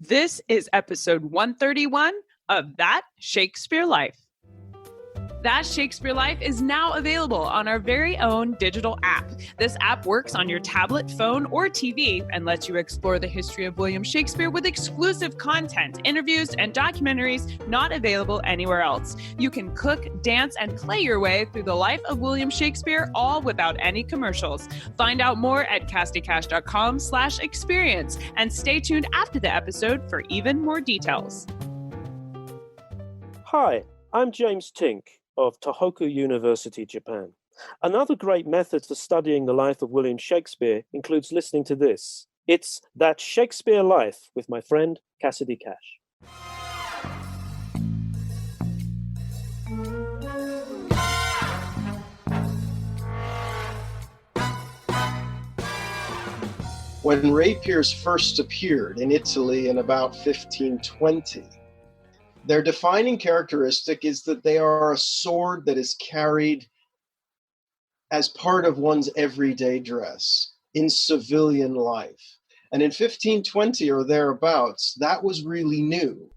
This is episode 131 of That Shakespeare Life. That Shakespeare Life is now available on our very own digital app. This app works on your tablet, phone, or TV and lets you explore the history of William Shakespeare with exclusive content, interviews, and documentaries not available anywhere else. You can cook, dance, and play your way through the life of William Shakespeare, all without any commercials. Find out more at cassidycash.com/experience and stay tuned after the episode for even more details. Hi, I'm James Tink of Tohoku University, Japan. Another great method for studying the life of William Shakespeare includes listening to this. It's That Shakespeare Life with my friend Cassidy Cash. When rapiers first appeared in Italy in about 1520, their defining characteristic is that they are a sword that is carried as part of one's everyday dress in civilian life. And in 1520 or thereabouts, that was really new.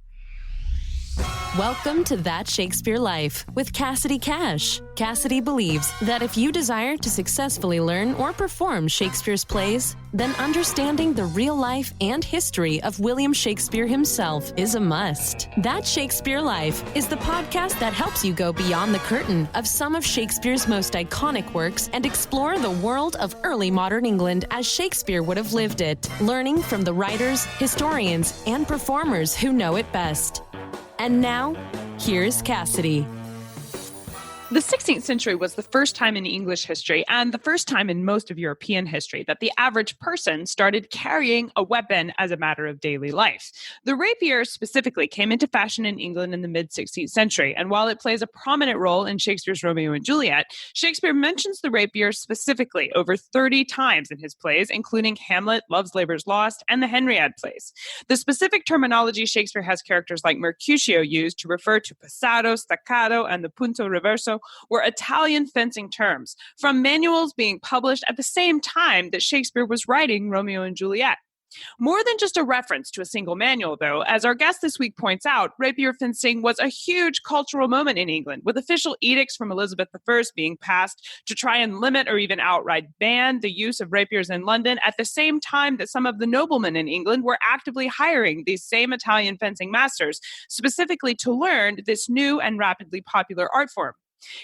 Welcome to That Shakespeare Life with Cassidy Cash. Cassidy believes that if you desire to successfully learn or perform Shakespeare's plays, then understanding the real life and history of William Shakespeare himself is a must. That Shakespeare Life is the podcast that helps you go beyond the curtain of some of Shakespeare's most iconic works and explore the world of early modern England as Shakespeare would have lived it, learning from the writers, historians, and performers who know it best. And now, here's Cassidy. The 16th century was the first time in English history and the first time in most of European history that the average person started carrying a weapon as a matter of daily life. The rapier specifically came into fashion in England in the mid-16th century, and while it plays a prominent role in Shakespeare's Romeo and Juliet, Shakespeare mentions the rapier specifically over 30 times in his plays, including Hamlet, Love's Labour's Lost, and the Henriad plays. The specific terminology Shakespeare has characters like Mercutio use to refer to passado, staccato, and the punto, reverso were Italian fencing terms, from manuals being published at the same time that Shakespeare was writing Romeo and Juliet. More than just a reference to a single manual, though, as our guest this week points out, rapier fencing was a huge cultural moment in England, with official edicts from Elizabeth I being passed to try and limit or even outright ban the use of rapiers in London at the same time that some of the noblemen in England were actively hiring these same Italian fencing masters, specifically to learn this new and rapidly popular art form.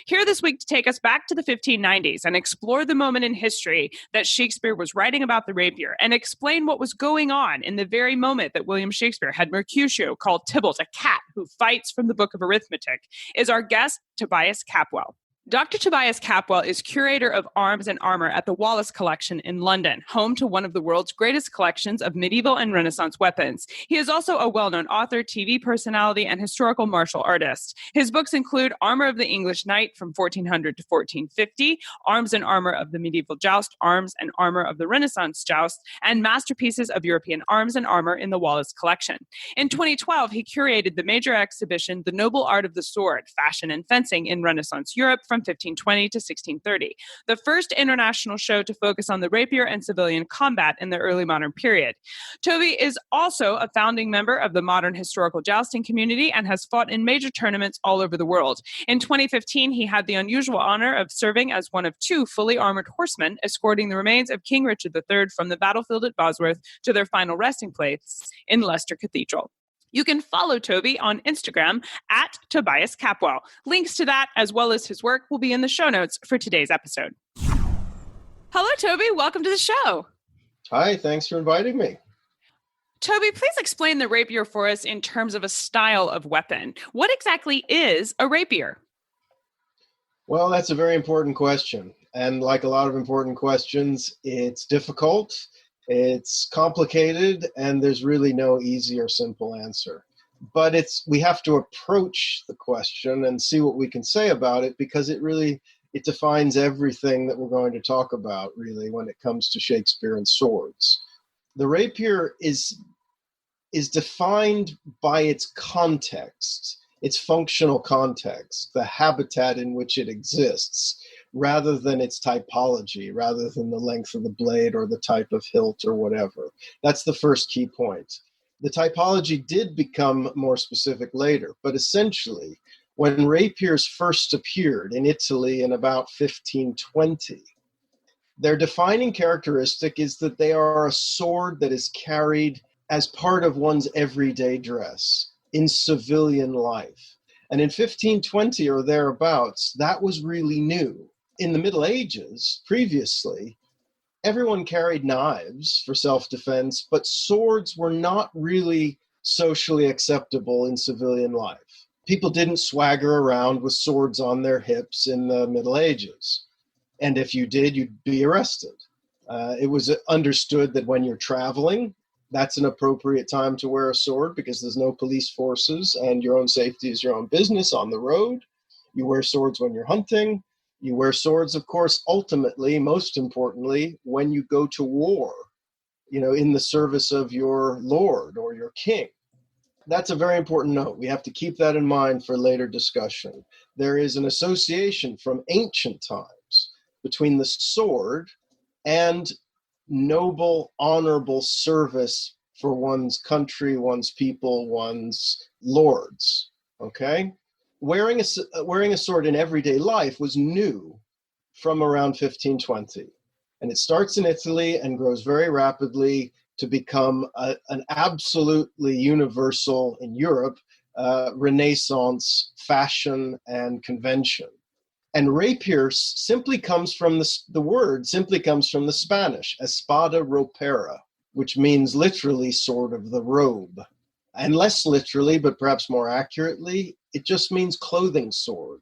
Here this week to take us back to the 1590s and explore the moment in history that Shakespeare was writing about the rapier and explain what was going on in the very moment that William Shakespeare had Mercutio call Tybalt a cat who fights from the book of arithmetic is our guest, Tobias Capwell. Dr. Tobias Capwell is curator of arms and armor at the Wallace Collection in London, home to one of the world's greatest collections of medieval and Renaissance weapons. He is also a well-known author, TV personality, and historical martial artist. His books include Armor of the English Knight from 1400 to 1450, Arms and Armor of the Medieval Joust, Arms and Armor of the Renaissance Joust, and Masterpieces of European Arms and Armor in the Wallace Collection. In 2012, he curated the major exhibition, The Noble Art of the Sword, Fashion and Fencing in Renaissance Europe, from 1520 to 1630, the first international show to focus on the rapier and civilian combat in the early modern period. Toby is also a founding member of the modern historical jousting community and has fought in major tournaments all over the world. In 2015, he had the unusual honor of serving as one of two fully armored horsemen, escorting the remains of King Richard III from the battlefield at Bosworth to their final resting place in Leicester Cathedral. You can follow Toby on Instagram at Tobias Capwell. Links to that, as well as his work, will be in the show notes for today's episode. Hello, Toby. Welcome to the show. Hi, thanks for inviting me. Toby, please explain the rapier for us in terms of a style of weapon. What exactly is a rapier? Well, that's a very important question. And like a lot of important questions, it's difficult. It's complicated, and there's really no easy or simple answer. But we have to approach the question and see what we can say about it, because it defines everything that we're going to talk about, really, when it comes to Shakespeare and swords. The rapier is defined by its context, its functional context, the habitat in which it exists, rather than its typology, rather than the length of the blade or the type of hilt or whatever. That's the first key point. The typology did become more specific later, but essentially, when rapiers first appeared in Italy in about 1520, their defining characteristic is that they are a sword that is carried as part of one's everyday dress in civilian life. And in 1520 or thereabouts, that was really new. In the Middle Ages, previously, everyone carried knives for self-defense, but swords were not really socially acceptable in civilian life. People didn't swagger around with swords on their hips in the Middle Ages. And if you did, you'd be arrested. It was understood that when you're traveling, that's an appropriate time to wear a sword because there's no police forces and your own safety is your own business on the road. You wear swords when you're hunting. You wear swords, of course, ultimately, most importantly, when you go to war, in the service of your lord or your king. That's a very important note. We have to keep that in mind for later discussion. There is an association from ancient times between the sword and noble, honorable service for one's country, one's people, one's lords, okay? Wearing a sword in everyday life was new from around 1520. And it starts in Italy and grows very rapidly to become an absolutely universal, in Europe, Renaissance fashion and convention. And rapier simply comes from the word simply comes from the Spanish, espada ropera, which means literally sword of the robe. And less literally, but perhaps more accurately, it just means clothing sword,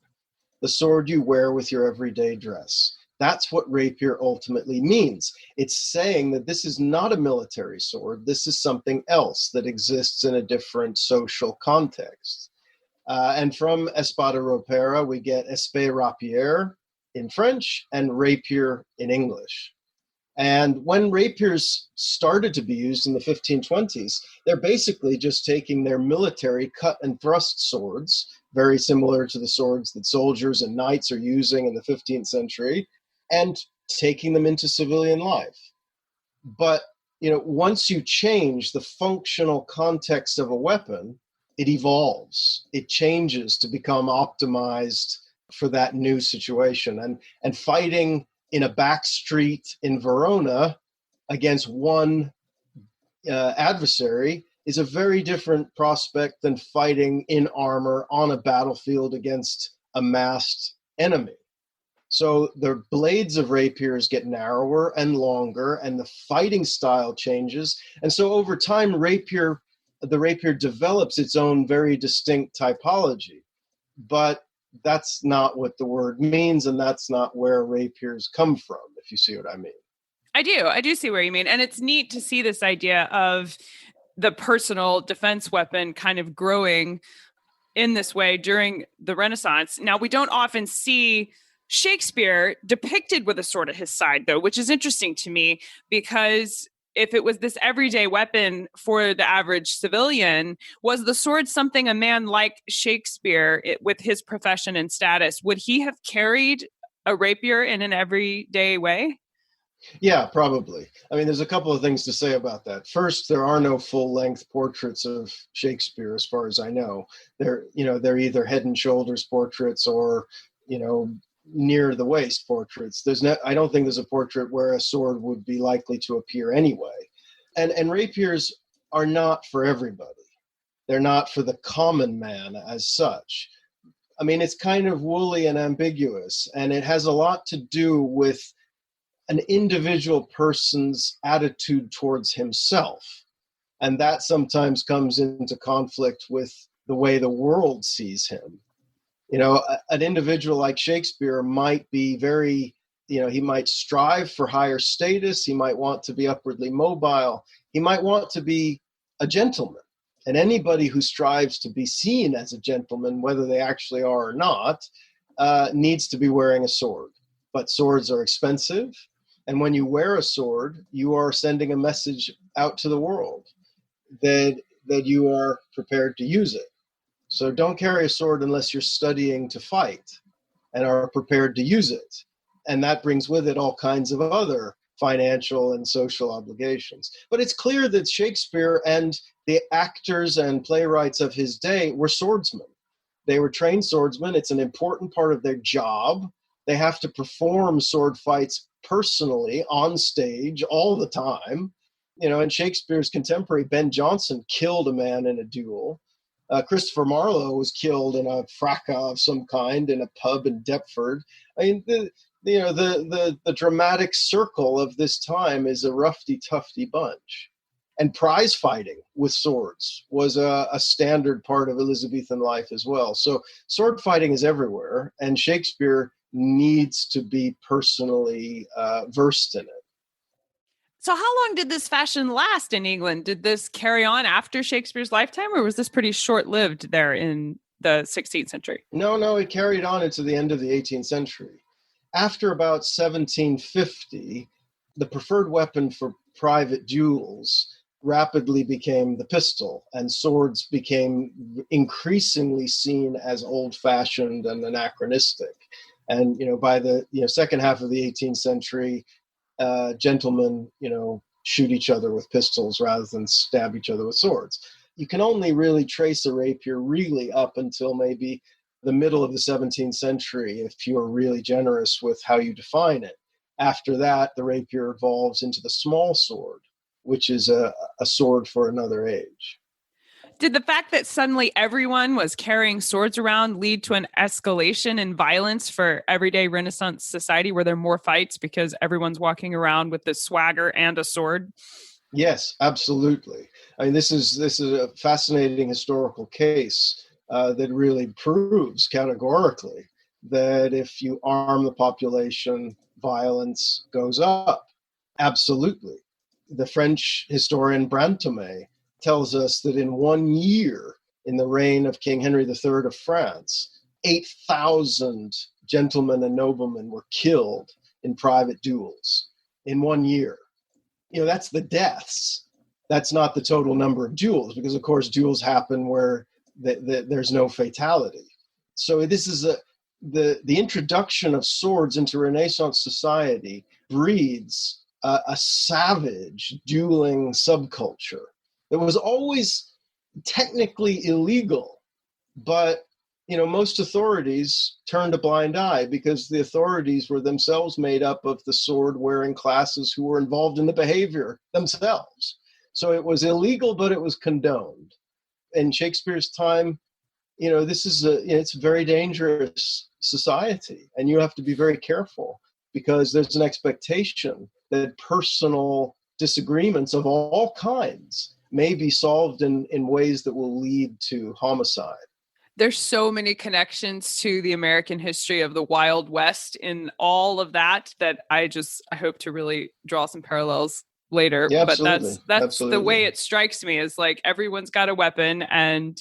the sword you wear with your everyday dress. That's what rapier ultimately means. It's saying that this is not a military sword. This is something else that exists in a different social context. And from espada ropera, we get épée rapier in French and rapier in English. And when rapiers started to be used in the 1520s, they're basically just taking their military cut and thrust swords, very similar to the swords that soldiers and knights are using in the 15th century, and taking them into civilian life. But, once you change the functional context of a weapon, it evolves. It changes to become optimized for that new situation. And fighting in a back street in Verona against one adversary is a very different prospect than fighting in armor on a battlefield against a massed enemy. So the blades of rapiers get narrower and longer, and the fighting style changes. And so over time, the rapier develops its own very distinct typology. But that's not what the word means, and that's not where rapiers come from, if you see what I mean. I do see where you mean. And it's neat to see this idea of the personal defense weapon kind of growing in this way during the Renaissance. Now, we don't often see Shakespeare depicted with a sword at his side, though, which is interesting to me, because if it was this everyday weapon for the average civilian, was the sword something a man like Shakespeare, with his profession and status, would he have carried a rapier in an everyday way? Yeah, probably. I mean, there's a couple of things to say about that. First, there are no full-length portraits of Shakespeare, as far as I know. They're either head and shoulders portraits or, near the waist portraits. I don't think there's a portrait where a sword would be likely to appear anyway. And rapiers are not for everybody. They're not for the common man as such. I mean, it's kind of woolly and ambiguous, and it has a lot to do with an individual person's attitude towards himself. And that sometimes comes into conflict with the way the world sees him. An individual like Shakespeare might be very, he might strive for higher status. He might want to be upwardly mobile. He might want to be a gentleman. And anybody who strives to be seen as a gentleman, whether they actually are or not, needs to be wearing a sword. But swords are expensive. And when you wear a sword, you are sending a message out to the world that you are prepared to use it. So don't carry a sword unless you're studying to fight and are prepared to use it. And that brings with it all kinds of other financial and social obligations. But it's clear that Shakespeare and the actors and playwrights of his day were swordsmen. They were trained swordsmen. It's an important part of their job. They have to perform sword fights personally on stage all the time. And Shakespeare's contemporary Ben Jonson killed a man in a duel. Christopher Marlowe was killed in a fracas of some kind in a pub in Deptford. I mean, the dramatic circle of this time is a roughy-tufty bunch. And prize fighting with swords was a standard part of Elizabethan life as well. So sword fighting is everywhere, and Shakespeare needs to be personally versed in it. So how long did this fashion last in England? Did this carry on after Shakespeare's lifetime, or was this pretty short-lived there in the 16th century? No, it carried on into the end of the 18th century. After about 1750, the preferred weapon for private duels rapidly became the pistol, and swords became increasingly seen as old-fashioned and anachronistic. And, by the second half of the 18th century, gentlemen, shoot each other with pistols rather than stab each other with swords. You can only really trace a rapier really up until maybe the middle of the 17th century, if you're really generous with how you define it. After that, the rapier evolves into the small sword, which is a sword for another age. Did the fact that suddenly everyone was carrying swords around lead to an escalation in violence for everyday Renaissance society? Were there more fights because everyone's walking around with this swagger and a sword? Yes, absolutely. I mean, this is a fascinating historical case that really proves categorically that if you arm the population, violence goes up. Absolutely. The French historian Brantôme tells us that in 1 year, in the reign of King Henry III of France, 8,000 gentlemen and noblemen were killed in private duels in 1 year. That's the deaths. That's not the total number of duels, because, of course, duels happen where there's no fatality. So this is the introduction of swords into Renaissance society breeds a savage dueling subculture. It was always technically illegal, but most authorities turned a blind eye because the authorities were themselves made up of the sword-wearing classes who were involved in the behavior themselves. So it was illegal, but it was condoned. In Shakespeare's time, this is it's a very dangerous society, and you have to be very careful because there's an expectation that personal disagreements of all kinds may be solved in I that will lead to homicide. There's so many connections to the American history of the Wild West in all of that I hope to really draw some parallels later. Yeah, but absolutely. that's Absolutely. The way it strikes me is like everyone's got a weapon, and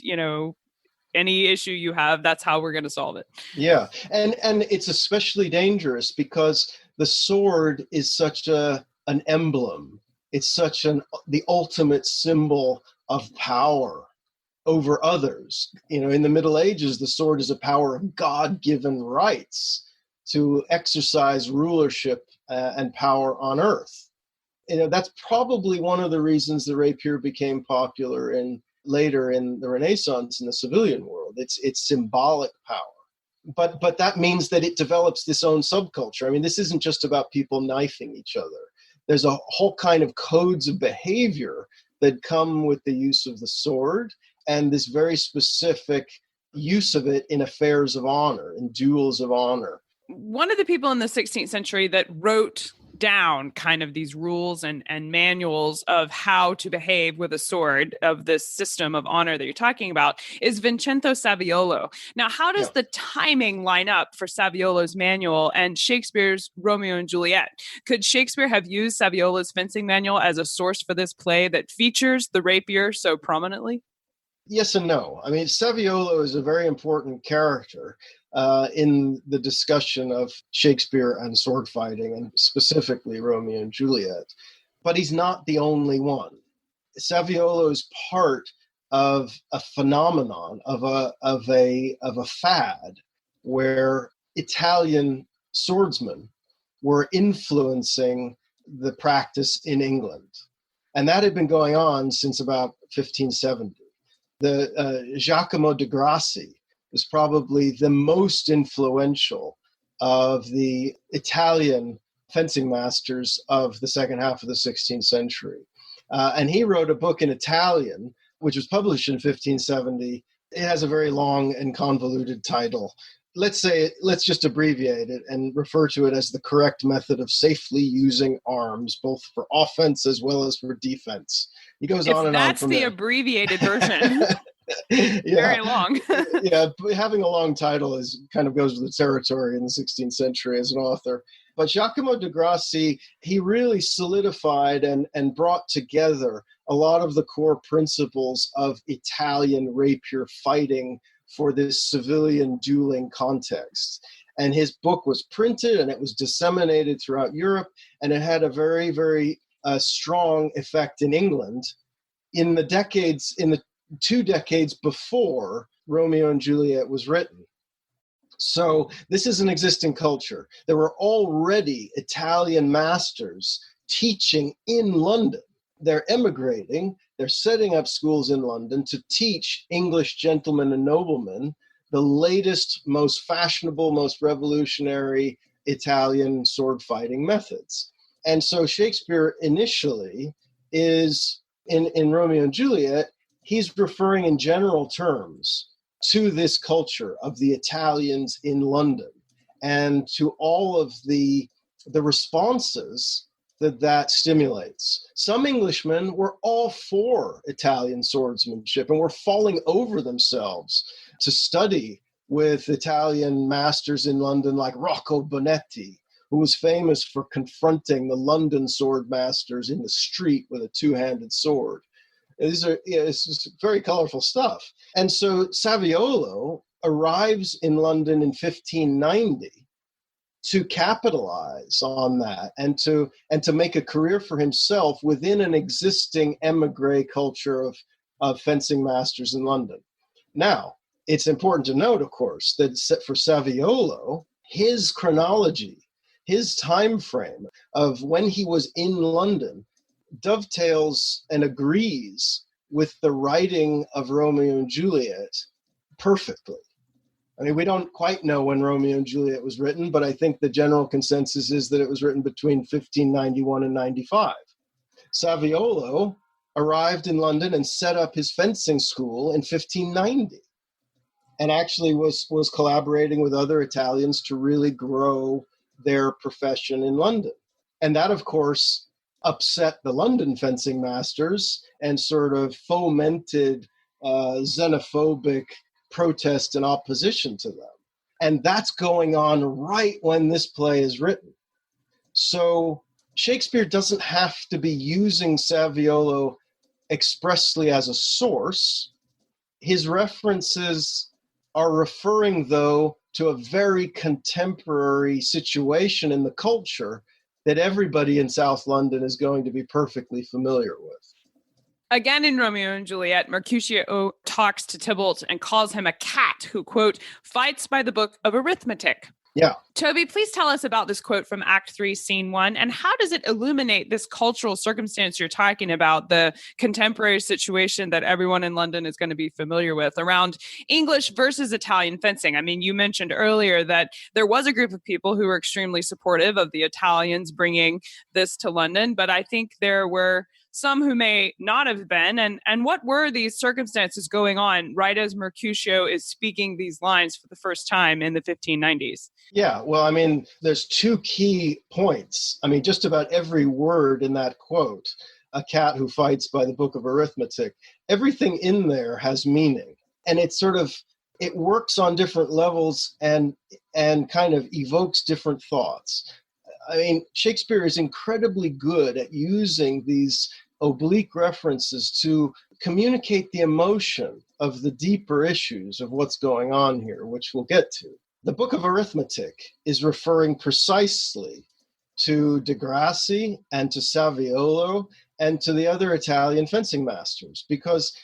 any issue you have, that's how we're going to solve it. Yeah, and it's especially dangerous because the sword is such an emblem. It's such the ultimate symbol of power over others. In the Middle Ages, the sword is a power of God-given rights to exercise rulership and power on earth. That's probably one of the reasons the rapier became popular later in the Renaissance in the civilian world. It's symbolic power. But that means that it develops this own subculture. I mean, this isn't just about people knifing each other. There's a whole kind of codes of behavior that come with the use of the sword and this very specific use of it in affairs of honor, in duels of honor. One of the people in the 16th century that wrote down kind of these rules and manuals of how to behave with a sword, of this system of honor that you're talking about, is Vincenzo Saviolo. Now, how does the timing line up for Saviolo's manual and Shakespeare's Romeo and Juliet? Could Shakespeare have used Saviolo's fencing manual as a source for this play that features the rapier so prominently? Yes and no. I mean, Saviolo is a very important character in the discussion of Shakespeare and sword fighting, and specifically Romeo and Juliet. But he's not the only one. Saviolo is part of a phenomenon, of a fad, where Italian swordsmen were influencing the practice in England. And that had been going on since about 1570. The Giacomo de Grassi was probably the most influential of the Italian fencing masters of the second half of the 16th century. And he wrote a book in Italian, which was published in 1570. It has a very long and convoluted title. Let's just abbreviate it and refer to it as the correct method of safely using arms, both for offense as well as for defense. He goes on and on. That's the abbreviated version. Yeah. Very long. Yeah, having a long title kind of goes with the territory in the 16th century as an author. But Giacomo de Grassi, he really solidified and brought together a lot of the core principles of Italian rapier fighting for this civilian dueling context. And his book was printed and it was disseminated throughout Europe, and it had a very, very strong effect in England in the 2 decades before Romeo and Juliet was written. So this is an existing culture. There were already Italian masters teaching in London. They're emigrating. They're setting up schools in London to teach English gentlemen and noblemen the latest, most fashionable, most revolutionary Italian sword fighting methods. And so Shakespeare initially is, in Romeo and Juliet, he's referring in general terms to this culture of the Italians in London and to all of the responses that stimulates. Some Englishmen were all for Italian swordsmanship and were falling over themselves to study with Italian masters in London like Rocco Bonetti, who was famous for confronting the London sword masters in the street with a two-handed sword. It's very colorful stuff. And so Saviolo arrives in London in 1590 to capitalize on that and to make a career for himself within an existing emigre culture of fencing masters in London. Now, it's important to note, of course, that for Saviolo, his chronology, his time frame of when he was in London dovetails and agrees with the writing of Romeo and Juliet perfectly. I mean, we don't quite know when Romeo and Juliet was written, but I think the general consensus is that it was written between 1591 and 95. Saviolo arrived in London and set up his fencing school in 1590 and actually was collaborating with other Italians to really grow their profession in London. And that, of course, upset the London fencing masters and sort of fomented xenophobic protest and opposition to them. And that's going on right when this play is written. So Shakespeare doesn't have to be using Saviolo expressly as a source. His references are referring, though, to a very contemporary situation in the culture that everybody in South London is going to be perfectly familiar with. Again, in Romeo and Juliet, Mercutio talks to Tybalt and calls him a cat who, quote, fights by the book of arithmetic. Yeah. Toby, please tell us about this quote from Act 3, Scene 1, and how does it illuminate this cultural circumstance you're talking about, the contemporary situation that everyone in London is going to be familiar with around English versus Italian fencing? I mean, you mentioned earlier that there was a group of people who were extremely supportive of the Italians bringing this to London, but I think there were some who may not have been. And what were these circumstances going on right as Mercutio is speaking these lines for the first time in the 1590s? Yeah, well, I mean, there's two key points. I mean, just about every word in that quote, a cat who fights by the book of arithmetic, everything in there has meaning. And it's sort of, it works on different levels and kind of evokes different thoughts. I mean, Shakespeare is incredibly good at using these oblique references to communicate the emotion of the deeper issues of what's going on here, which we'll get to. The book of arithmetic is referring precisely to de Grassi and to Saviolo and to the other Italian fencing masters, because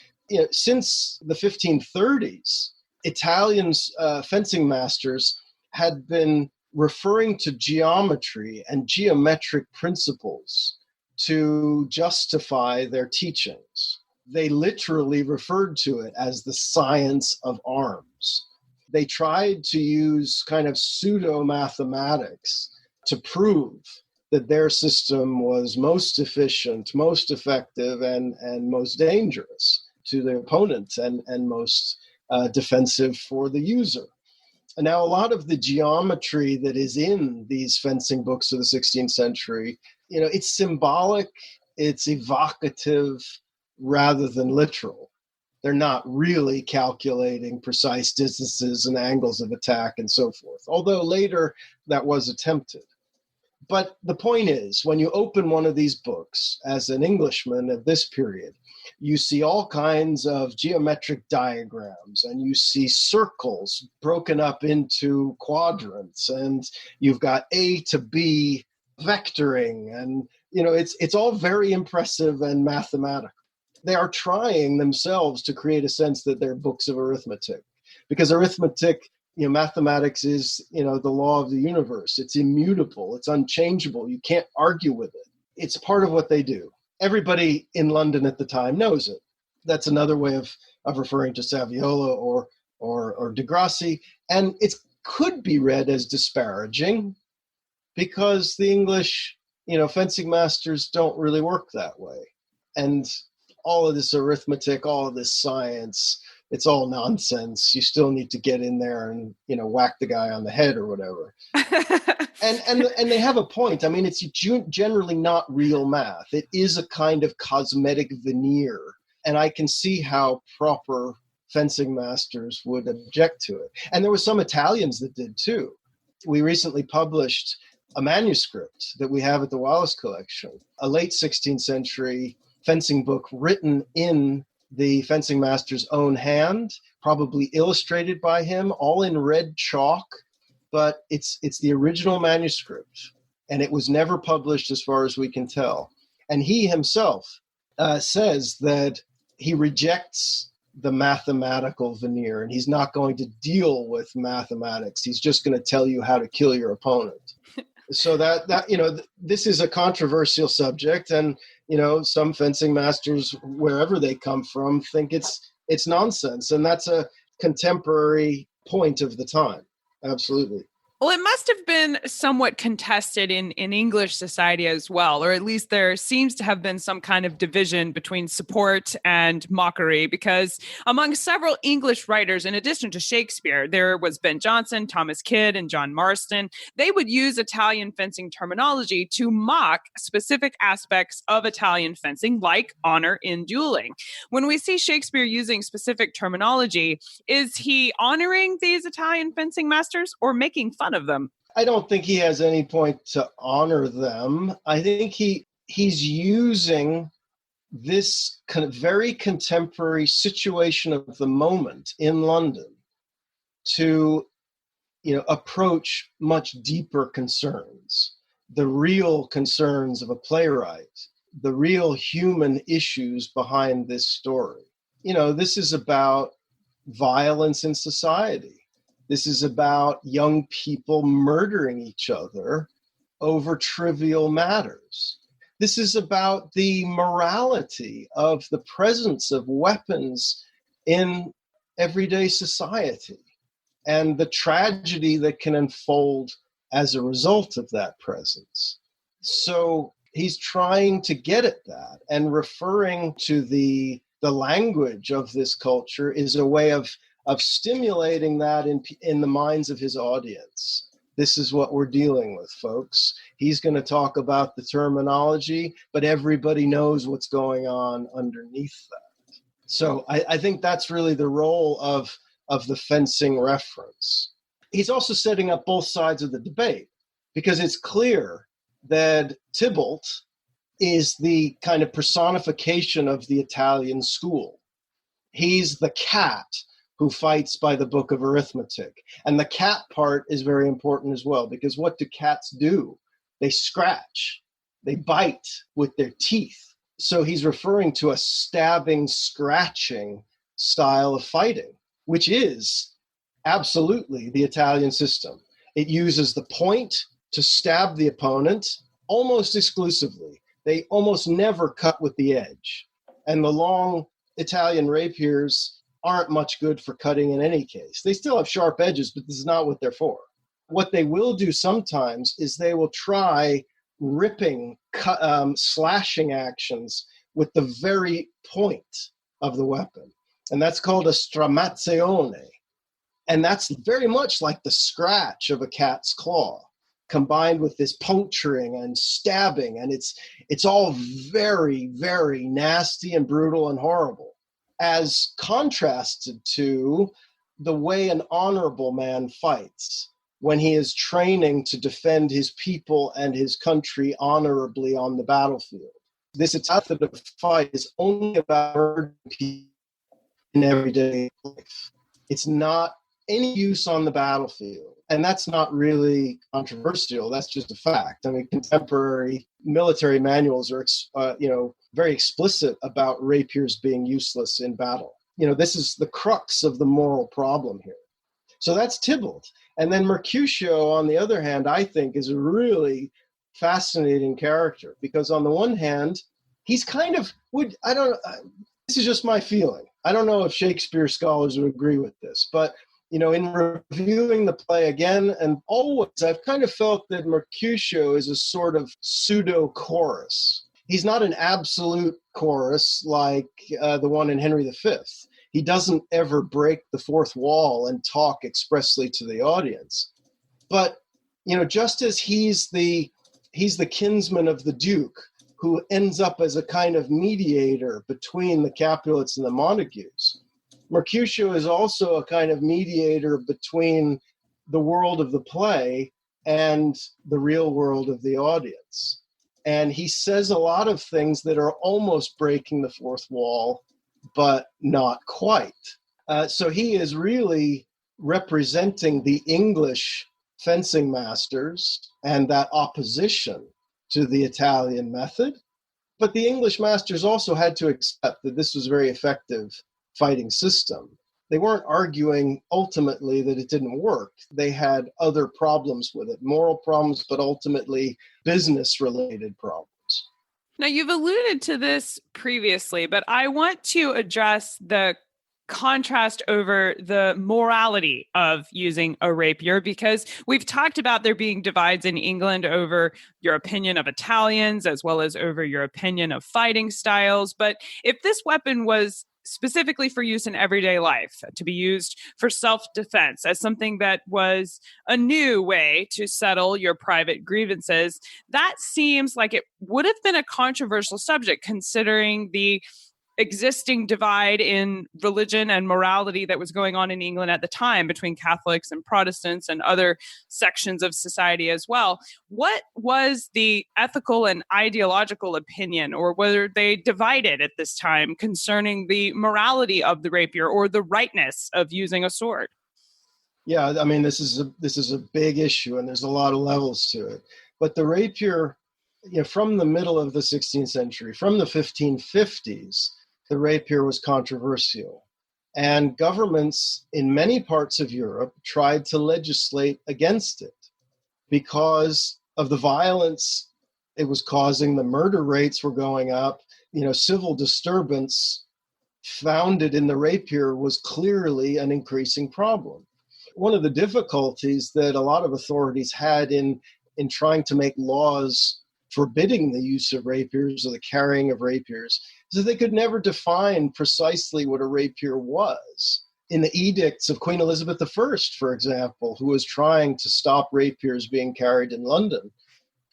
since the 1530s, Italian fencing masters had been referring to geometry and geometric principles to justify their teachings. They literally referred to it as the science of arms. They tried to use kind of pseudo-mathematics to prove that their system was most efficient, most effective, and most dangerous to the opponent and most defensive for the user. And now a lot of the geometry that is in these fencing books of the 16th century, it's symbolic, it's evocative rather than literal. They're not really calculating precise distances and angles of attack and so forth, although later that was attempted. But the point is, when you open one of these books as an Englishman of this period, you see all kinds of geometric diagrams, and you see circles broken up into quadrants, and you've got A to B vectoring, and it's all very impressive and mathematical. They are trying themselves to create a sense that they're books of arithmetic, because arithmetic, mathematics is, the law of the universe. It's immutable. It's unchangeable. You can't argue with it. It's part of what they do. Everybody in London at the time knows it. That's another way of referring to Saviola or de Grassi. And it could be read as disparaging because the English, fencing masters don't really work that way. And all of this arithmetic, all of this science, it's all nonsense. You still need to get in there and, whack the guy on the head or whatever. and they have a point. I mean, it's generally not real math. It is a kind of cosmetic veneer. And I can see how proper fencing masters would object to it. And there were some Italians that did too. We recently published a manuscript that we have at the Wallace Collection, a late 16th century fencing book written in the fencing master's own hand, probably illustrated by him, all in red chalk, but it's the original manuscript, and it was never published as far as we can tell. And he himself says that he rejects the mathematical veneer, and he's not going to deal with mathematics. He's just going to tell you how to kill your opponent. So that this is a controversial subject, and some fencing masters, wherever they come from, think it's nonsense, and that's a contemporary point of the time. Absolutely. Well, it must have been somewhat contested in English society as well, or at least there seems to have been some kind of division between support and mockery, because among several English writers, in addition to Shakespeare, there was Ben Jonson, Thomas Kidd, and John Marston. They would use Italian fencing terminology to mock specific aspects of Italian fencing, like honor in dueling. When we see Shakespeare using specific terminology, is he honoring these Italian fencing masters or making fun of them? I don't think he has any point to honor them. I think he's using this kind of very contemporary situation of the moment in London to, approach much deeper concerns, the real concerns of a playwright, the real human issues behind this story. This is about violence in society. This is about young people murdering each other over trivial matters. This is about the morality of the presence of weapons in everyday society and the tragedy that can unfold as a result of that presence. So he's trying to get at that, and referring to the language of this culture is a way of stimulating that in the minds of his audience. This is what we're dealing with, folks. He's going to talk about the terminology, but everybody knows what's going on underneath that. So I think that's really the role of the fencing reference. He's also setting up both sides of the debate, because it's clear that Tybalt is the kind of personification of the Italian school. He's the cat who fights by the book of arithmetic. And the cat part is very important as well, because what do cats do? They scratch, they bite with their teeth. So he's referring to a stabbing, scratching style of fighting, which is absolutely the Italian system. It uses the point to stab the opponent almost exclusively. They almost never cut with the edge. And the long Italian rapiers aren't much good for cutting in any case. They still have sharp edges, but this is not what they're for. What they will do sometimes is they will try ripping, slashing actions with the very point of the weapon. And that's called a stramazione. And that's very much like the scratch of a cat's claw, combined with this puncturing and stabbing. And it's all very, very nasty and brutal and horrible, as contrasted to the way an honorable man fights when he is training to defend his people and his country honorably on the battlefield. This method of fight is only about murdering people in everyday life. It's not any use on the battlefield. And that's not really controversial. That's just a fact. I mean, contemporary military manuals are, very explicit about rapiers being useless in battle. This is the crux of the moral problem here. So that's Tybalt. And then Mercutio, on the other hand, I think is a really fascinating character, because on the one hand, he's kind of, this is just my feeling. I don't know if Shakespeare scholars would agree with this, but in reviewing the play again and always, I've kind of felt that Mercutio is a sort of pseudo-chorus. He's not an absolute chorus like the one in Henry V. He doesn't ever break the fourth wall and talk expressly to the audience. But, just as he's the kinsman of the Duke, who ends up as a kind of mediator between the Capulets and the Montagues, Mercutio is also a kind of mediator between the world of the play and the real world of the audience. And he says a lot of things that are almost breaking the fourth wall, but not quite. So he is really representing the English fencing masters and that opposition to the Italian method. But the English masters also had to accept that this was a very effective fighting system. They weren't arguing ultimately that it didn't work. They had other problems with it, moral problems, but ultimately business-related problems. Now, you've alluded to this previously, but I want to address the contrast over the morality of using a rapier, because we've talked about there being divides in England over your opinion of Italians as well as over your opinion of fighting styles. But if this weapon was specifically for use in everyday life, to be used for self-defense as something that was a new way to settle your private grievances, that seems like it would have been a controversial subject, considering the existing divide in religion and morality that was going on in England at the time between Catholics and Protestants and other sections of society as well. What was the ethical and ideological opinion, or were they divided at this time concerning the morality of the rapier or the rightness of using a sword? Yeah, I mean, this is a big issue, and there's a lot of levels to it. But the rapier, from the middle of the 16th century, from the 1550s, the rapier was controversial. And governments in many parts of Europe tried to legislate against it because of the violence it was causing. The murder rates were going up. Civil disturbance founded in the rapier was clearly an increasing problem. One of the difficulties that a lot of authorities had in trying to make laws forbidding the use of rapiers or the carrying of rapiers is that they could never define precisely what a rapier was. In the edicts of Queen Elizabeth I, for example, who was trying to stop rapiers being carried in London,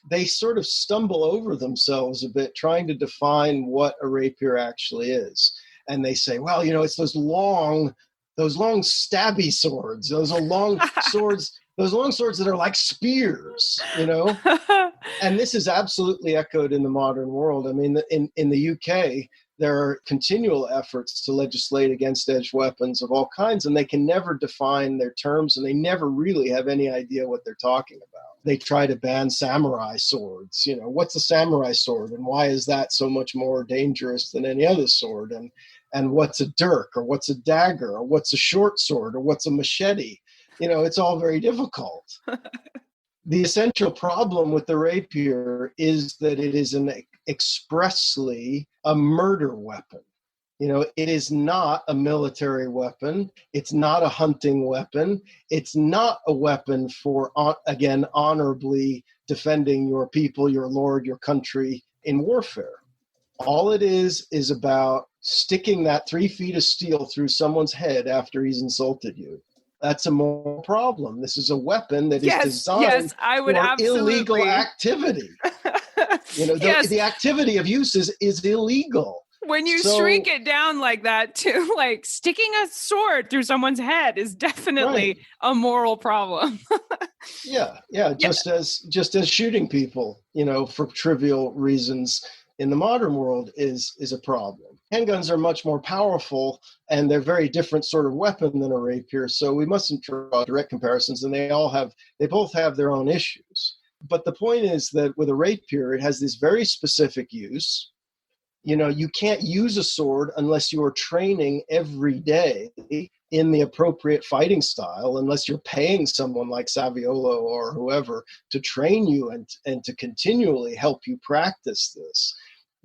they sort of stumble over themselves a bit trying to define what a rapier actually is. And they say, well, it's those long stabby swords, those are long swords. Those long swords that are like spears, And this is absolutely echoed in the modern world. I mean, in the UK, there are continual efforts to legislate against edged weapons of all kinds, and they can never define their terms, and they never really have any idea what they're talking about. They try to ban samurai swords. What's a samurai sword, and why is that so much more dangerous than any other sword? And what's a dirk, or what's a dagger, or what's a short sword, or what's a machete? It's all very difficult. The essential problem with the rapier is that it is expressly a murder weapon. It is not a military weapon. It's not a hunting weapon. It's not a weapon for, again, honorably defending your people, your lord, your country in warfare. All it is about sticking that 3 feet of steel through someone's head after he's insulted you. That's a moral problem. This is a weapon that is designed for illegal activity. The activity of use is illegal. When you shrink it down like that to like sticking a sword through someone's head is definitely a moral problem. Yeah. Just as shooting people, for trivial reasons in the modern world is a problem. Handguns are much more powerful, and they're very different sort of weapon than a rapier. So we mustn't draw direct comparisons, and they both have their own issues. But the point is that with a rapier, it has this very specific use. You can't use a sword unless you are training every day in the appropriate fighting style, unless you're paying someone like Saviolo or whoever to train you and to continually help you practice this.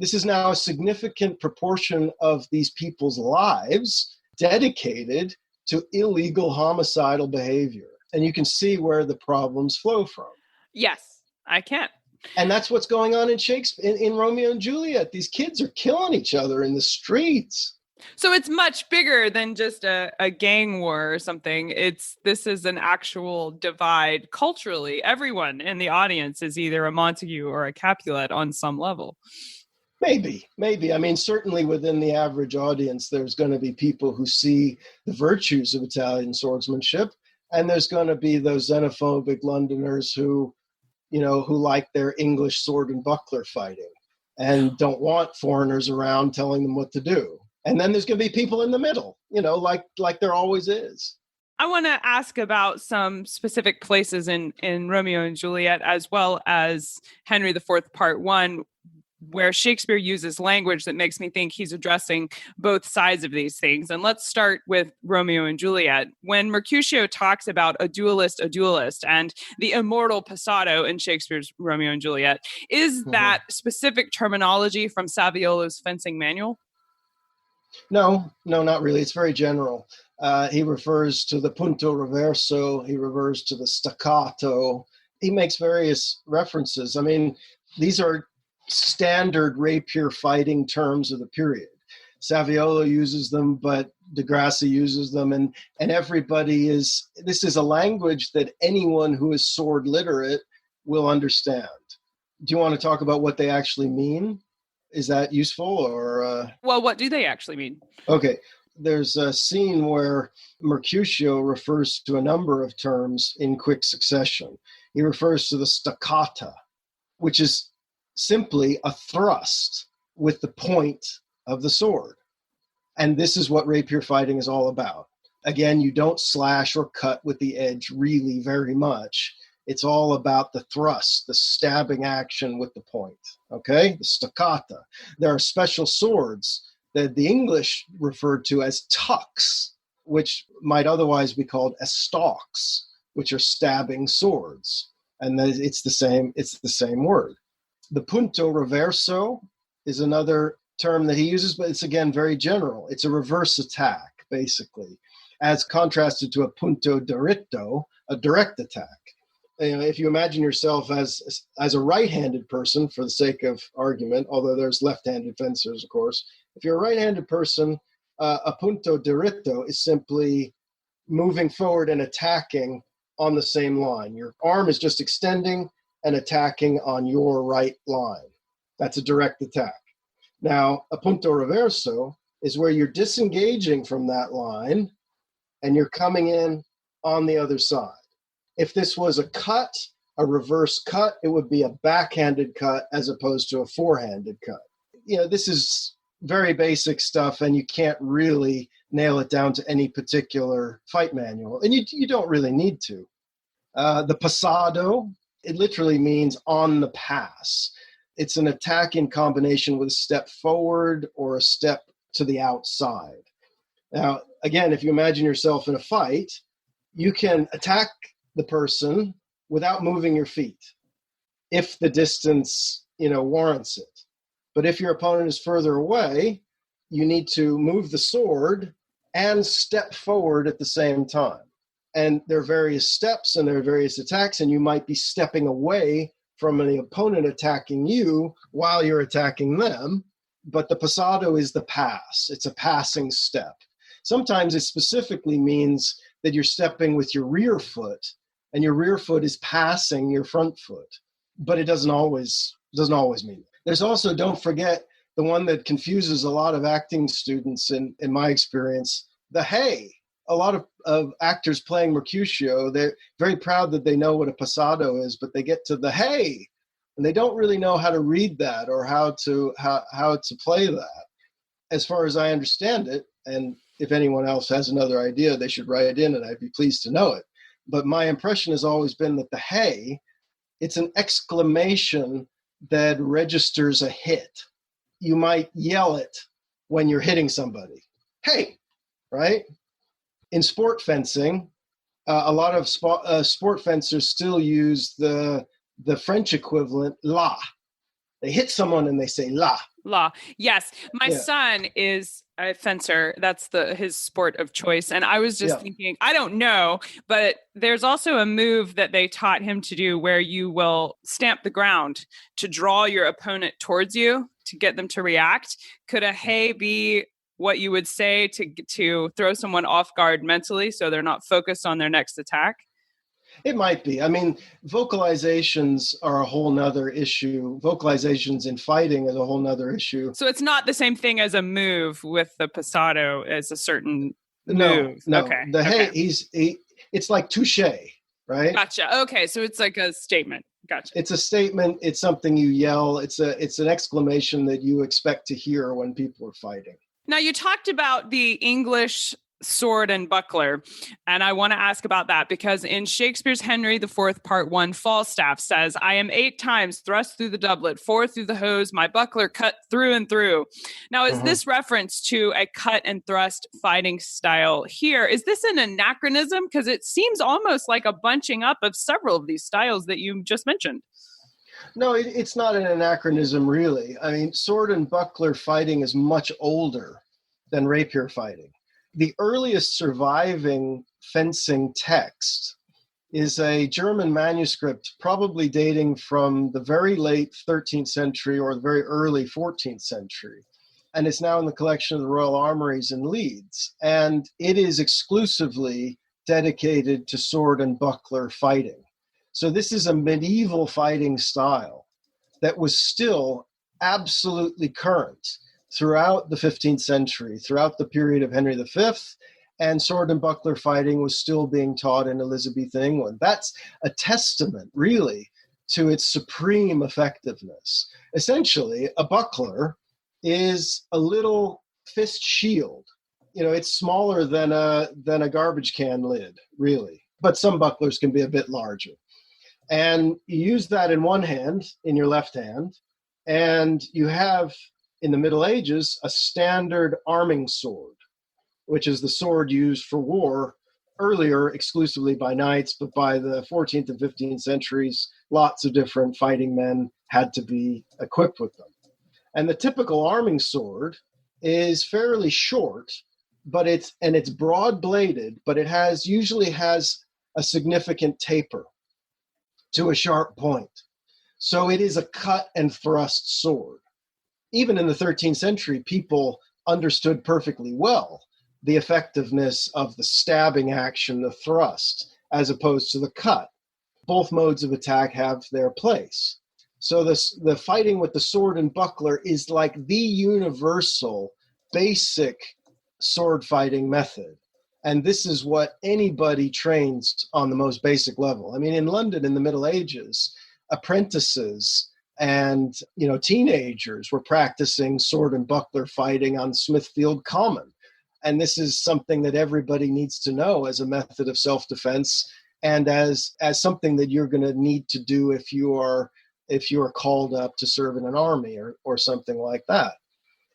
This is now a significant proportion of these people's lives dedicated to illegal homicidal behavior. And you can see where the problems flow from. Yes, I can. And that's what's going on in Shakespeare, in Romeo and Juliet. These kids are killing each other in the streets. So it's much bigger than just a gang war or something. This is an actual divide culturally. Everyone in the audience is either a Montague or a Capulet on some level. Maybe. I mean, certainly within the average audience, there's going to be people who see the virtues of Italian swordsmanship, and there's going to be those xenophobic Londoners who like their English sword and buckler fighting and don't want foreigners around telling them what to do. And then there's going to be people in the middle, like there always is. I want to ask about some specific places in Romeo and Juliet, as well as Henry IV, Part 1, where Shakespeare uses language that makes me think he's addressing both sides of these things. And let's start with Romeo and Juliet. When Mercutio talks about a duelist, and the immortal passado in Shakespeare's Romeo and Juliet, is that specific terminology from Saviolo's fencing manual? No, not really. It's very general. He refers to the punto, reverso. He refers to the staccato. He makes various references. I mean, these are standard rapier fighting terms of the period. Saviolo uses them, but de Grassi uses them, and everybody this is a language that anyone who is sword literate will understand. Do you want to talk about what they actually mean? Is that useful or? Well, what do they actually mean? Okay. There's a scene where Mercutio refers to a number of terms in quick succession. He refers to the staccata, which is simply a thrust with the point of the sword. And this is what rapier fighting is all about. Again, you don't slash or cut with the edge really very much. It's all about the thrust, the stabbing action with the point, okay? The staccata. There are special swords that the English referred to as tucks, which might otherwise be called stalks, which are stabbing swords. And it's the same word. The punto reverso is another term that he uses, but it's again very general. It's a reverse attack, basically, as contrasted to a punto diritto, a direct attack. If you imagine yourself as a right-handed person, for the sake of argument, although there's left-handed fencers, of course, if you're a right-handed person, a punto diritto is simply moving forward and attacking on the same line. Your arm is just extending and attacking on your right line. That's a direct attack. Now, a punto reverso is where you're disengaging from that line and you're coming in on the other side. If this was a cut, a reverse cut, it would be a backhanded cut as opposed to a forehanded cut. This is very basic stuff, and you can't really nail it down to any particular fight manual, and you don't really need to. The passado, it literally means on the pass. It's an attack in combination with a step forward or a step to the outside. Now, again, if you imagine yourself in a fight, you can attack the person without moving your feet if the distance, warrants it. But if your opponent is further away, you need to move the sword and step forward at the same time. And there are various steps and there are various attacks, and you might be stepping away from an opponent attacking you while you're attacking them. But the passado is the pass. It's a passing step. Sometimes it specifically means that you're stepping with your rear foot, and your rear foot is passing your front foot. But it doesn't always mean that. There's also, don't forget, the one that confuses a lot of acting students in my experience, the hey. A lot of actors playing Mercutio, they're very proud that they know what a passado is, but they get to the hey, and they don't really know how to read that or how to play that. As far as I understand it, and if anyone else has another idea, they should write it in, and I'd be pleased to know it. But my impression has always been that the hey, it's an exclamation that registers a hit. You might yell it when you're hitting somebody. Hey, right? In sport fencing, a lot of sport fencers still use the French equivalent, la. They hit someone and they say la. La. Yes. My son is a fencer. That's his sport of choice. And I was just thinking, I don't know, but there's also a move that they taught him to do where you will stamp the ground to draw your opponent towards you to get them to react. Could a hey be what you would say to throw someone off guard mentally so they're not focused on their next attack? It might be. I mean, vocalizations are a whole nother issue. Vocalizations in fighting is a whole nother issue. So it's not the same thing as a move with the passado as a certain move. No. Okay. It's like touche, right? Gotcha. Okay. So it's like a statement. Gotcha. It's a statement. It's something you yell. It's an exclamation that you expect to hear when people are fighting. Now, you talked about the English sword and buckler, and I want to ask about that because in Shakespeare's Henry IV, Part 1, Falstaff says, I am 8 times thrust through the doublet, 4 through the hose, my buckler cut through and through. Now, is this reference to a cut and thrust fighting style here? Is this an anachronism? Because it seems almost like a bunching up of several of these styles that you just mentioned. No, it's not an anachronism, really. I mean, sword and buckler fighting is much older than rapier fighting. The earliest surviving fencing text is a German manuscript, probably dating from the very late 13th century or the very early 14th century. And it's now in the collection of the Royal Armouries in Leeds. And it is exclusively dedicated to sword and buckler fighting. So this is a medieval fighting style that was still absolutely current throughout the 15th century, throughout the period of Henry V, and sword and buckler fighting was still being taught in Elizabethan England. That's a testament, really, to its supreme effectiveness. Essentially, a buckler is a little fist shield. It's smaller than a garbage can lid, really. But some bucklers can be a bit larger. And you use that in one hand, in your left hand, and you have, in the Middle Ages, a standard arming sword, which is the sword used for war earlier exclusively by knights, but by the 14th and 15th centuries, lots of different fighting men had to be equipped with them. And the typical arming sword is fairly short, but it's broad-bladed, but it usually has a significant taper to a sharp point. So it is a cut and thrust sword. Even in the 13th century, people understood perfectly well the effectiveness of the stabbing action, the thrust, as opposed to the cut. Both modes of attack have their place. So the fighting with the sword and buckler is like the universal, basic sword fighting method. And this is what anybody trains on the most basic level. I mean, in London in the Middle Ages, apprentices and teenagers were practicing sword and buckler fighting on Smithfield Common. And this is something that everybody needs to know as a method of self-defense and as something that you're going to need to do if you are called up to serve in an army or something like that.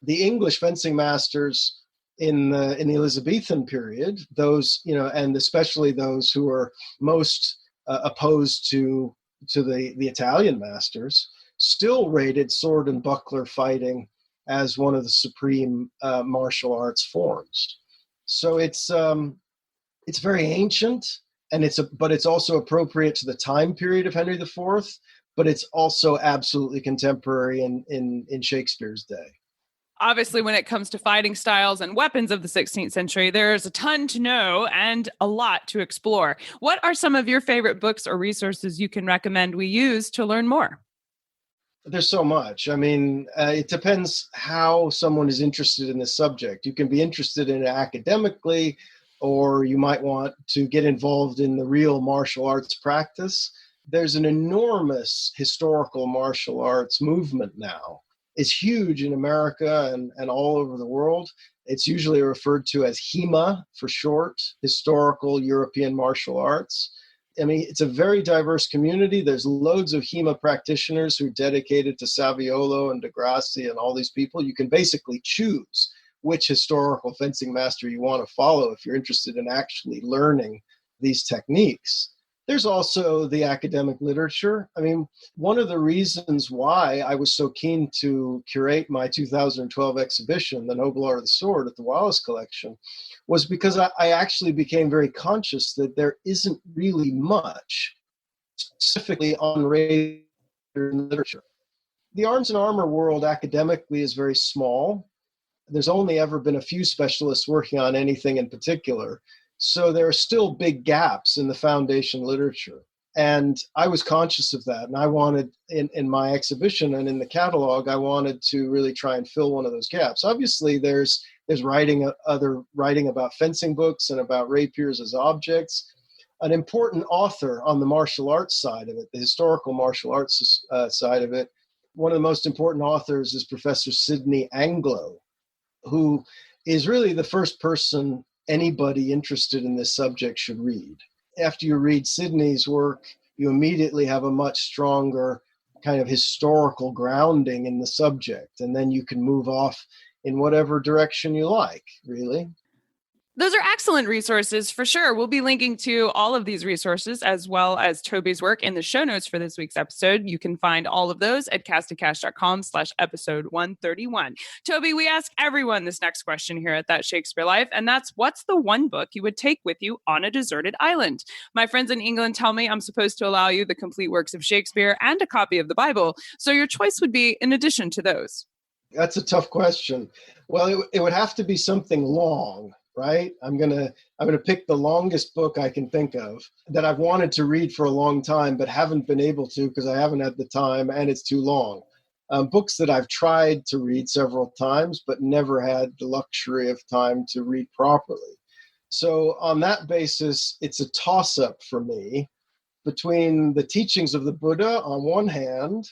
The English fencing masters in the Elizabethan period, those, and especially those who are most opposed to the Italian masters, still rated sword and buckler fighting as one of the supreme martial arts forms. So it's very ancient, and but it's also appropriate to the time period of Henry IV, but it's also absolutely contemporary in Shakespeare's day. Obviously, when it comes to fighting styles and weapons of the 16th century, there's a ton to know and a lot to explore. What are some of your favorite books or resources you can recommend we use to learn more? There's so much. I mean, it depends how someone is interested in this subject. You can be interested in it academically, or you might want to get involved in the real martial arts practice. There's an enormous historical martial arts movement now. It's huge in America and all over the world. It's usually referred to as HEMA for short, Historical European Martial Arts. I mean, it's a very diverse community. There's loads of HEMA practitioners who are dedicated to Saviolo and Degrassi and all these people. You can basically choose which historical fencing master you want to follow if you're interested in actually learning these techniques. There's also the academic literature. I mean, one of the reasons why I was so keen to curate my 2012 exhibition, The Noble Art of the Sword, at the Wallace Collection, was because I actually became very conscious that there isn't really much specifically on rapier literature. The arms and armor world academically is very small. There's only ever been a few specialists working on anything in particular. So there are still big gaps in the foundation literature. And I was conscious of that. And I wanted, in my exhibition and in the catalog, I wanted to really try and fill one of those gaps. Obviously, there's writing about fencing books and about rapiers as objects. An important author on the martial arts side of it, the historical martial arts side of it, one of the most important authors is Professor Sidney Anglo, who is really the first person anybody interested in this subject should read. After you read Sidney's work, you immediately have a much stronger kind of historical grounding in the subject, and then you can move off in whatever direction you like, really. Those are excellent resources for sure. We'll be linking to all of these resources as well as Toby's work in the show notes for this week's episode. You can find all of those at casticash.com/episode 131. Toby, we ask everyone this next question here at That Shakespeare Life, and that's, what's the one book you would take with you on a deserted island? My friends in England tell me I'm supposed to allow you the complete works of Shakespeare and a copy of the Bible, so your choice would be in addition to those. That's a tough question. Well, it would have to be something long. Right? I'm gonna pick the longest book I can think of that I've wanted to read for a long time, but haven't been able to because I haven't had the time and it's too long. Books that I've tried to read several times, but never had the luxury of time to read properly. So on that basis, it's a toss-up for me between the teachings of the Buddha on one hand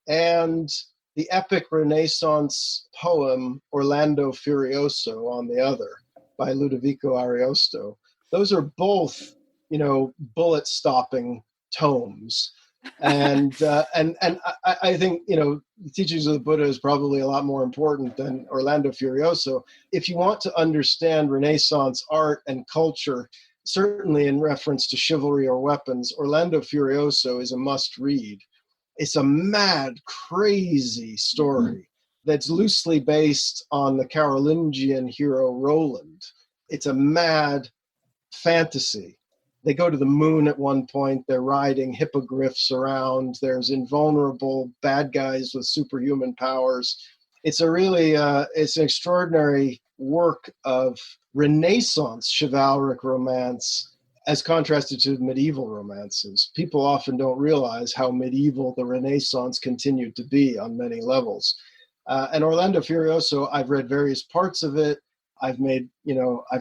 and the epic Renaissance poem Orlando Furioso on the other, by Ludovico Ariosto. Those are both, bullet-stopping tomes. And I think, the teachings of the Buddha is probably a lot more important than Orlando Furioso. If you want to understand Renaissance art and culture, certainly in reference to chivalry or weapons, Orlando Furioso is a must-read. It's a mad, crazy story that's loosely based on the Carolingian hero Roland. It's a mad fantasy. They go to the moon at one point. They're riding hippogriffs around. There's invulnerable bad guys with superhuman powers. It's it's an extraordinary work of Renaissance chivalric romance as contrasted to medieval romances. People often don't realize how medieval the Renaissance continued to be on many levels. And Orlando Furioso, I've read various parts of it. I've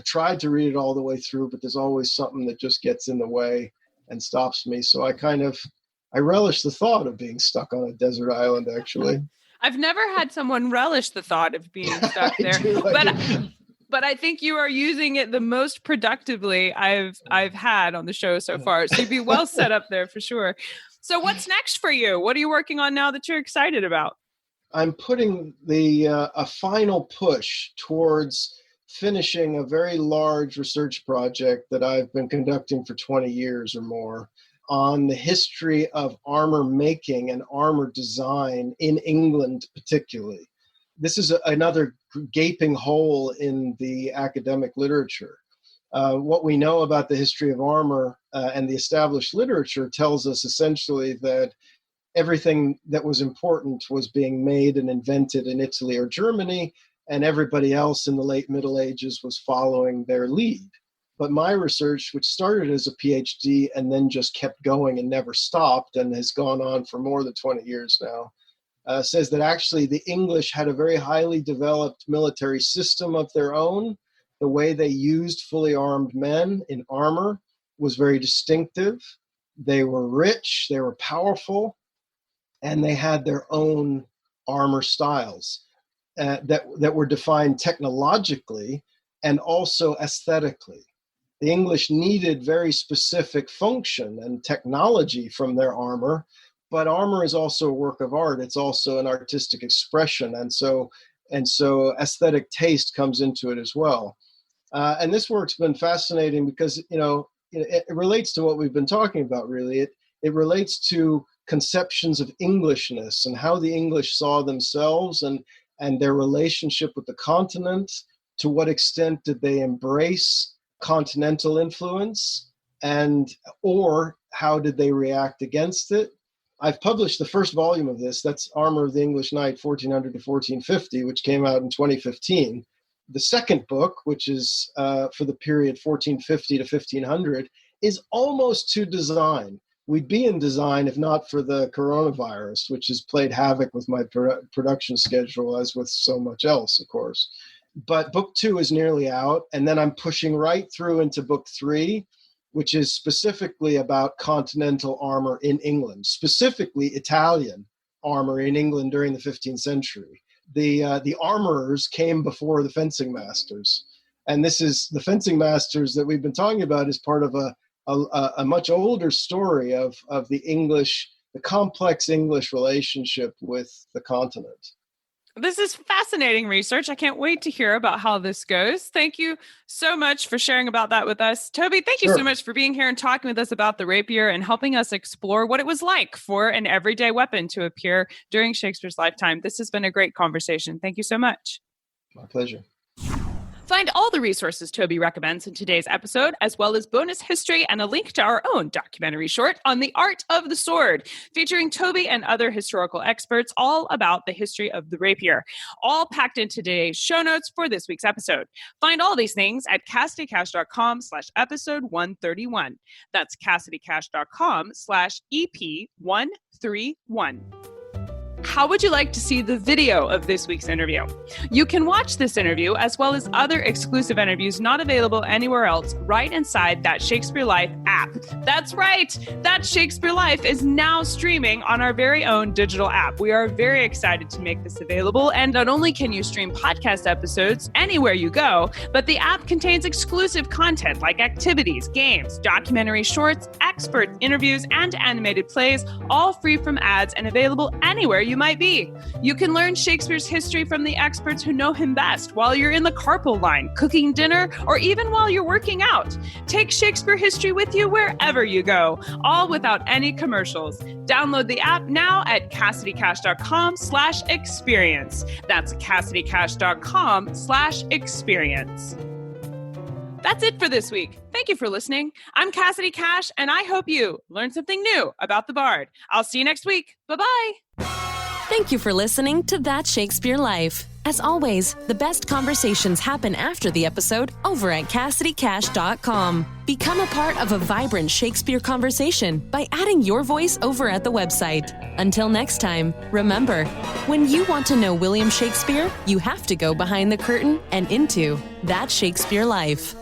tried to read it all the way through, but there's always something that just gets in the way and stops me. So I relish the thought of being stuck on a desert island, actually. I've never had someone relish the thought of being stuck there, but I think you are using it the most productively I've had on the show so far. So you'd be well set up there for sure. So what's next for you? What are you working on now that you're excited about? I'm putting a final push towards finishing a very large research project that I've been conducting for 20 years or more on the history of armor making and armor design in England particularly. This is another gaping hole in the academic literature. What we know about the history of armor and the established literature tells us essentially that everything that was important was being made and invented in Italy or Germany, and everybody else in the late Middle Ages was following their lead. But my research, which started as a PhD and then just kept going and never stopped and has gone on for more than 20 years now, says that actually the English had a very highly developed military system of their own. The way they used fully armed men in armor was very distinctive. They were rich, they were powerful, and they had their own armor styles that were defined technologically and also aesthetically. The English needed very specific function and technology from their armor, but armor is also a work of art. It's also an artistic expression, and so aesthetic taste comes into it as well. And this work's been fascinating because it relates to what we've been talking about. Really, it relates to conceptions of Englishness and how the English saw themselves and their relationship with the continent. To what extent did they embrace continental influence, or how did they react against it? I've published the first volume of this. That's Armor of the English Knight, 1400 to 1450, which came out in 2015. The second book, which is for the period 1450 to 1500, is almost to design. We'd be in design if not for the coronavirus, which has played havoc with my production schedule, as with so much else, of course. But book 2 is nearly out, and then I'm pushing right through into book 3, which is specifically about continental armor in England, specifically Italian armor in England during the 15th century. The armorers came before the fencing masters, and this is the fencing masters that we've been talking about is part of a much older story of the complex English relationship with the continent. This is fascinating research. I can't wait to hear about how this goes. Thank you so much for sharing about that with us. Toby, thank you so much for being here and talking with us about the rapier and helping us explore what it was like for an everyday weapon to appear during Shakespeare's lifetime. This has been a great conversation. Thank you so much. My pleasure. Find all the resources Toby recommends in today's episode, as well as bonus history and a link to our own documentary short on the art of the sword, featuring Toby and other historical experts all about the history of the rapier, all packed into today's show notes for this week's episode. Find all these things at CassidyCash.com/episode 131. That's CassidyCash.com/EP131. How would you like to see the video of this week's interview? You can watch this interview as well as other exclusive interviews not available anywhere else right inside That Shakespeare Life app. That's right! That Shakespeare Life is now streaming on our very own digital app. We are very excited to make this available, and not only can you stream podcast episodes anywhere you go, but the app contains exclusive content like activities, games, documentary shorts, expert interviews, and animated plays, all free from ads and available anywhere you might be. You can learn Shakespeare's history from the experts who know him best while you're in the carpool line, cooking dinner, or even while you're working out. Take Shakespeare history with you wherever you go, all without any commercials. Download the app now at CassidyCash.com/experience. That's CassidyCash.com/experience. That's it for this week. Thank you for listening. I'm Cassidy Cash, and I hope you learned something new about the Bard. I'll see you next week. Bye-bye. Thank you for listening to That Shakespeare Life. As always, the best conversations happen after the episode over at CassidyCash.com. Become a part of a vibrant Shakespeare conversation by adding your voice over at the website. Until next time, remember, when you want to know William Shakespeare, you have to go behind the curtain and into That Shakespeare Life.